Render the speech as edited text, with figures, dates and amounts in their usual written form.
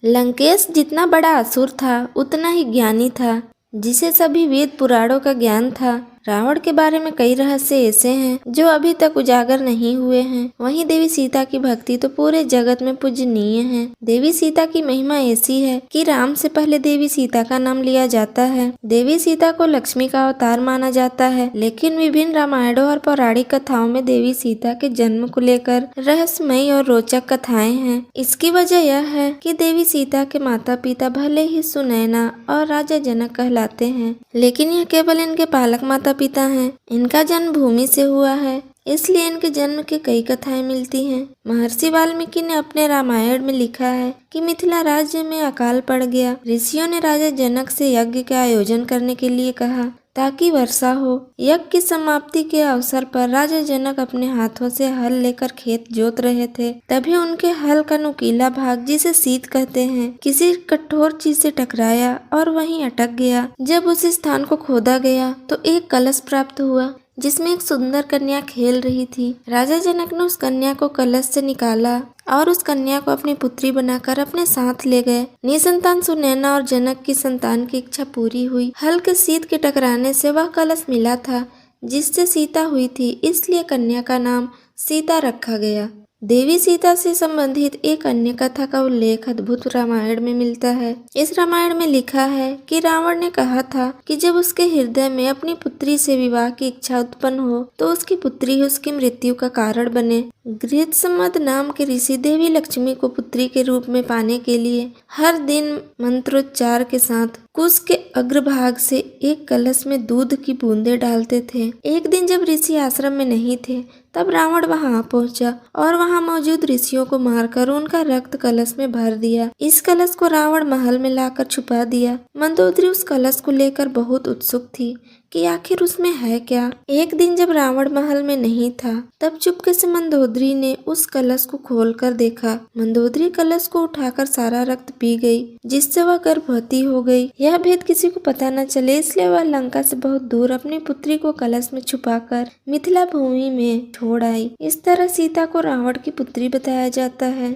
लंकेश जितना बड़ा असुर था उतना ही ज्ञानी था, जिसे सभी वेद पुराणों का ज्ञान था। रावण के बारे में कई रहस्य ऐसे हैं जो अभी तक उजागर नहीं हुए हैं। वहीं देवी सीता की भक्ति तो पूरे जगत में पूजनीय है। देवी सीता की महिमा ऐसी है कि राम से पहले देवी सीता का नाम लिया जाता है। देवी सीता को लक्ष्मी का अवतार माना जाता है, लेकिन विभिन्न रामायणों और पौराणिक कथाओं में देवी सीता के जन्म को लेकर रहस्यमयी और रोचक कथाएं हैं। इसकी वजह यह है कि देवी सीता के माता पिता भले ही सुनैना और राजा जनक कहलाते हैं, लेकिन यह केवल इनके पालक माता पिता हैं। इनका जन्म भूमि से हुआ है, इसलिए इनके जन्म की कई कथाएं मिलती हैं। महर्षि वाल्मीकि ने अपने रामायण में लिखा है कि मिथिला राज्य में अकाल पड़ गया। ऋषियों ने राजा जनक से यज्ञ का आयोजन करने के लिए कहा ताकि वर्षा हो। यज्ञ की समाप्ति के अवसर पर राजा जनक अपने हाथों से हल लेकर खेत जोत रहे थे। तभी उनके हल का नुकीला भाग, जिसे सीत कहते हैं, किसी कठोर चीज से टकराया और वहीं अटक गया। जब उस स्थान को खोदा गया तो एक कलश प्राप्त हुआ जिसमें एक सुंदर कन्या खेल रही थी। राजा जनक ने उस कन्या को कलश से निकाला और उस कन्या को अपनी पुत्री बनाकर अपने साथ ले गए। निसंतान सुनैना और जनक की संतान की इच्छा पूरी हुई। हल के सीत के टकराने से वह कलश मिला था जिससे सीता हुई थी, इसलिए कन्या का नाम सीता रखा गया। देवी सीता से संबंधित एक अन्य कथा का उल्लेख अद्भुत रामायण में मिलता है। इस रामायण में लिखा है कि रावण ने कहा था कि जब उसके हृदय में अपनी पुत्री से विवाह की इच्छा उत्पन्न हो तो उसकी पुत्री उसकी मृत्यु का कारण बने। गृहसम्मत नाम के ऋषि देवी लक्ष्मी को पुत्री के रूप में पाने के लिए हर दिन मंत्रोच्चार के साथ कुश के अग्रभाग से एक कलश में दूध की बूंदें डालते थे। एक दिन जब ऋषि आश्रम में नहीं थे तब रावण वहां पहुंचा और वहां मौजूद ऋषियों को मारकर उनका रक्त कलश में भर दिया। इस कलश को रावण महल में लाकर छुपा दिया। मंदोदरी उस कलश को लेकर बहुत उत्सुक थी कि आखिर उसमें है क्या। एक दिन जब रावण महल में नहीं था तब चुपके से मंदोदरी ने उस कलश को खोलकर देखा। मंदोदरी कलश को उठाकर सारा रक्त पी गई, जिससे वह गर्भवती हो गई। यह भेद किसी को पता न चले, इसलिए वह लंका से बहुत दूर अपनी पुत्री को कलश में छुपाकर मिथिला भूमि में छोड़ आई। इस तरह सीता को रावण की पुत्री बताया जाता है।